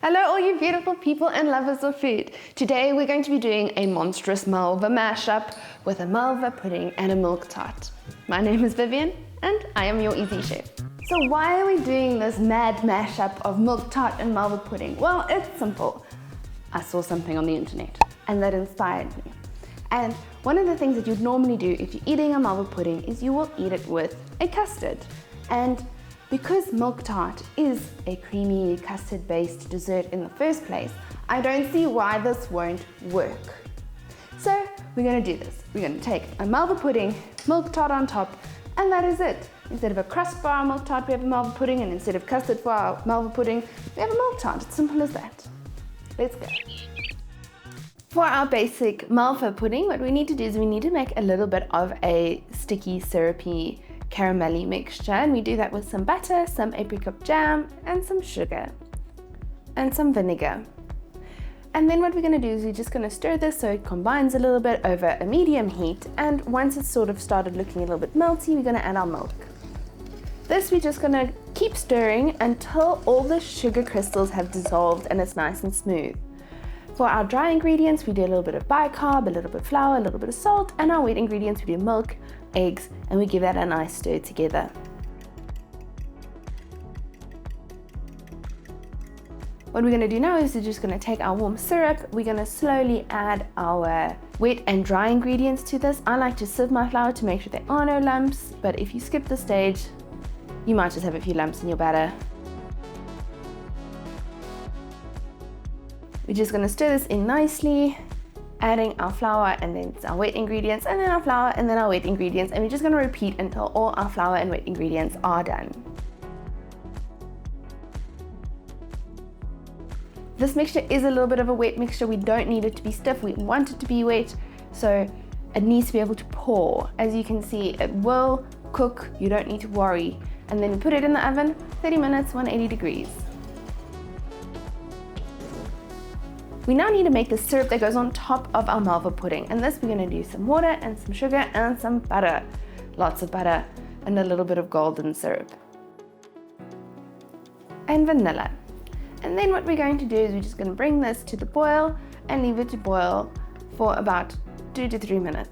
Hello all you beautiful people and lovers of food. Today we're going to be doing a monstrous malva mashup with a malva pudding and a milk tart. My name is Vivian and I am your easy chef. So why are we doing this mad mashup of milk tart and malva pudding? Well, it's simple. I saw something on the internet and that inspired me. And one of the things that you'd normally do if you're eating a malva pudding is you will eat it with a custard. And because milk tart is a creamy custard-based dessert in the first place, I don't see why this won't work. So we're going to do this. We're going to take a malva pudding, milk tart on top, and that is it. Instead of a crust for our milk tart, we have a malva pudding, and instead of custard for our malva pudding, we have a milk tart. It's simple as that. Let's go. For our basic malva pudding, what we need to do is we need to make a little bit of a sticky, syrupy, caramelly mixture, and we do that with some butter, some apricot jam, and some sugar, and some vinegar. And then what we're going to do is we're just going to stir this so it combines a little bit over a medium heat, and once it's sort of started looking a little bit melty, we're going to add our milk. This we're just going to keep stirring until all the sugar crystals have dissolved and it's nice and smooth. For our dry ingredients, we do a little bit of bicarb, a little bit of flour, a little bit of salt, and our wet ingredients, we do milk, eggs, and we give that a nice stir together. What we're going to do now is we're just going to take our warm syrup, we're going to slowly add our wet and dry ingredients to this. I like to sieve my flour to make sure there are no lumps, but if you skip this stage, you might just have a few lumps in your batter. We're just going to stir this in nicely, adding our flour and then our wet ingredients, and then our flour and then our wet ingredients, and we're just going to repeat until all our flour and wet ingredients are done. This mixture is a little bit of a wet mixture. We don't need it to be stiff, we want it to be wet, so it needs to be able to pour. As you can see, it will cook, you don't need to worry. And then put it in the oven, 30 minutes, 180 degrees. We now need to make the syrup that goes on top of our malva pudding, and this we're going to do some water and some sugar and some butter, lots of butter, and a little bit of golden syrup and vanilla. And then what we're going to do is we're just going to bring this to the boil and leave it to boil for about 2 to 3 minutes.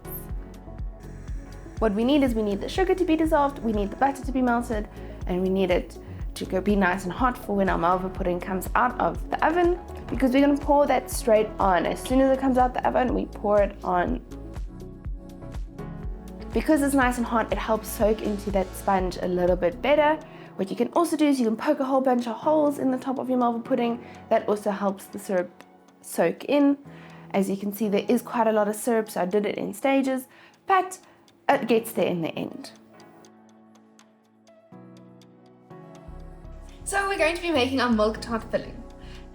What we need is we need the sugar to be dissolved, we need the butter to be melted, and we need it to go be nice and hot for when our malva pudding comes out of the oven, because we're going to pour that straight on. As soon as it comes out the oven, we pour it on. Because it's nice and hot, it helps soak into that sponge a little bit better. What you can also do is you can poke a whole bunch of holes in the top of your malva pudding. That also helps the syrup soak in. As you can see, there is quite a lot of syrup, so I did it in stages, but it gets there in the end. So we're going to be making our milk tart filling.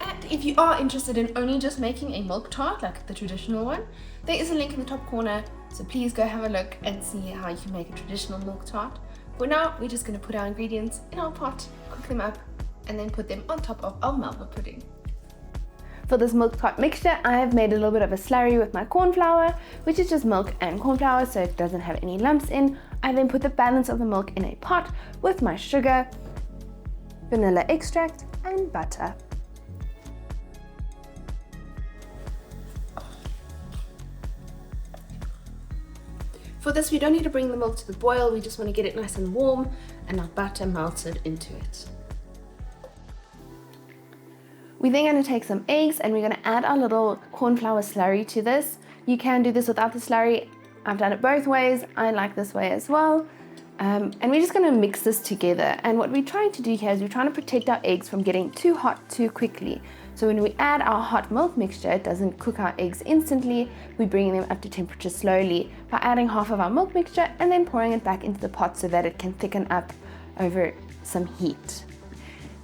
And if you are interested in only just making a milk tart, like the traditional one, there is a link in the top corner, so please go have a look and see how you can make a traditional milk tart. For now, we're just going to put our ingredients in our pot, cook them up, and then put them on top of our malva pudding. For this milk tart mixture, I have made a little bit of a slurry with my corn flour, which is just milk and corn flour, so it doesn't have any lumps in. I then put the balance of the milk in a pot with my sugar, vanilla extract, and butter. For this, we don't need to bring the milk to the boil, we just want to get it nice and warm and our butter melted into it. We're then going to take some eggs and we're going to add our little corn flour slurry to this. You can do this without the slurry. I've done it both ways. I like this way as well. And we're just going to mix this together. And what we're trying to do here is we're trying to protect our eggs from getting too hot too quickly. So when we add our hot milk mixture, it doesn't cook our eggs instantly. We're bringing them up to temperature slowly by adding half of our milk mixture and then pouring it back into the pot so that it can thicken up over some heat.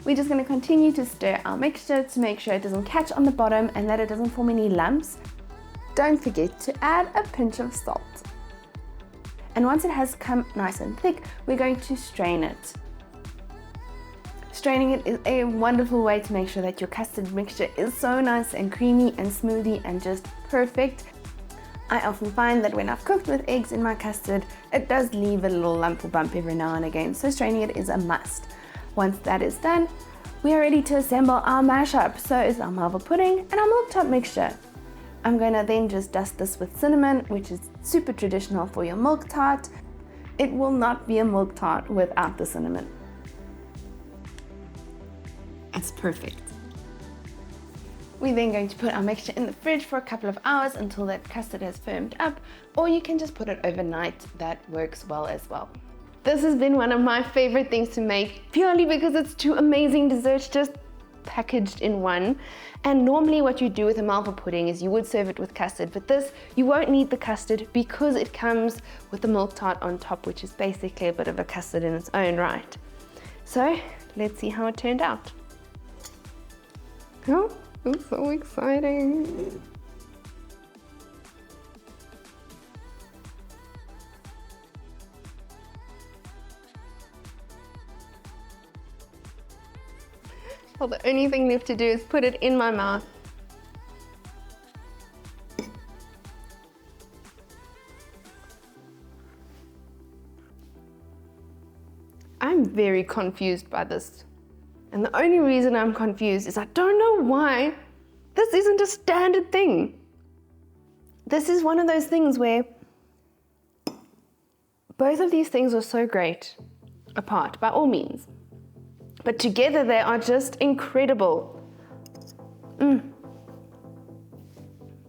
We're just going to continue to stir our mixture to make sure it doesn't catch on the bottom and that it doesn't form any lumps. Don't forget to add a pinch of salt. And once it has come nice and thick, we're going to strain it. Straining it is a wonderful way to make sure that your custard mixture is so nice and creamy and smoothie and just perfect. I often find that when I've cooked with eggs in my custard, it does leave a little lump or bump every now and again, so straining it is a must. Once that is done, we are ready to assemble our mashup. So is our malva pudding and our milk tart mixture. I'm gonna then just dust this with cinnamon, which is super traditional for your milk tart. It will not be a milk tart without the cinnamon. It's perfect. We're then going to put our mixture in the fridge for a couple of hours until that custard has firmed up, or you can just put it overnight. That works well as well. This has been one of my favorite things to make, purely because it's two amazing desserts just packaged in one. And normally what you do with a malva pudding is you would serve it with custard, but this, you won't need the custard because it comes with the milk tart on top, which is basically a bit of a custard in its own right. So let's see how it turned out. Oh, it's so exciting. Well, the only thing left to do is put it in my mouth. I'm very confused by this. And the only reason I'm confused is I don't know why this isn't a standard thing. This is one of those things where both of these things are so great apart, by all means. But together they are just incredible.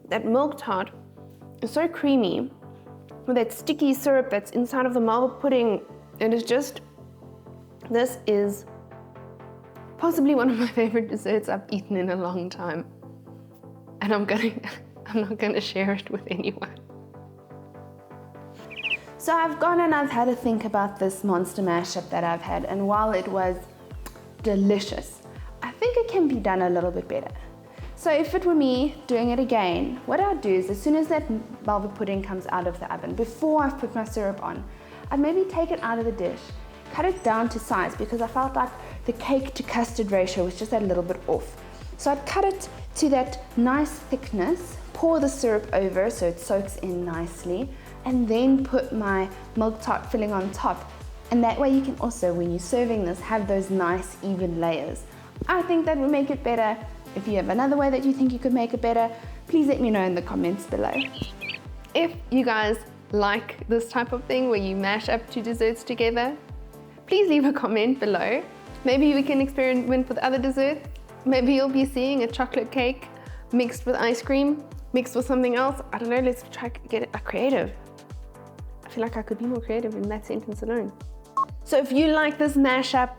That milk tart is so creamy with that sticky syrup that's inside of the malva pudding. It is just, this is possibly one of my favorite desserts I've eaten in a long time. And I'm not gonna share it with anyone. So I've gone and I've had a think about this monster mashup that I've had, and while it was delicious, I think it can be done a little bit better. So if it were me doing it again, what I'd do is as soon as that malva pudding comes out of the oven, before I've put my syrup on, I'd maybe take it out of the dish, cut it down to size, because I felt like the cake to custard ratio was just a little bit off. So I'd cut it to that nice thickness, pour the syrup over so it soaks in nicely, and then put my milk tart filling on top. And that way you can also, when you're serving this, have those nice even layers. I think that would make it better. If you have another way that you think you could make it better, please let me know in the comments below. If you guys like this type of thing where you mash up two desserts together, please leave a comment below. Maybe we can experiment with other desserts. Maybe you'll be seeing a chocolate cake mixed with ice cream, mixed with something else. I don't know, let's try to get it creative. I feel like I could be more creative in that sentence alone. So if you like this mashup,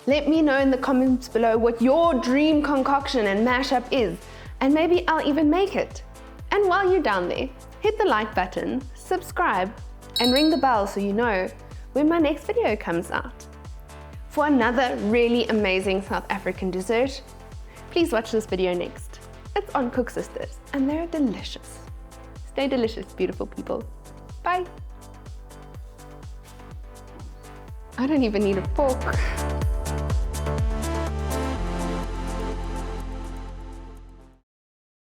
let me know in the comments below what your dream concoction and mashup is, and maybe I'll even make it. And while you're down there, hit the like button, subscribe, and ring the bell so you know when my next video comes out. For another really amazing South African dessert, please watch this video next. It's on Cook Sisters, and they're delicious. Stay delicious, beautiful people. Bye. I don't even need a fork.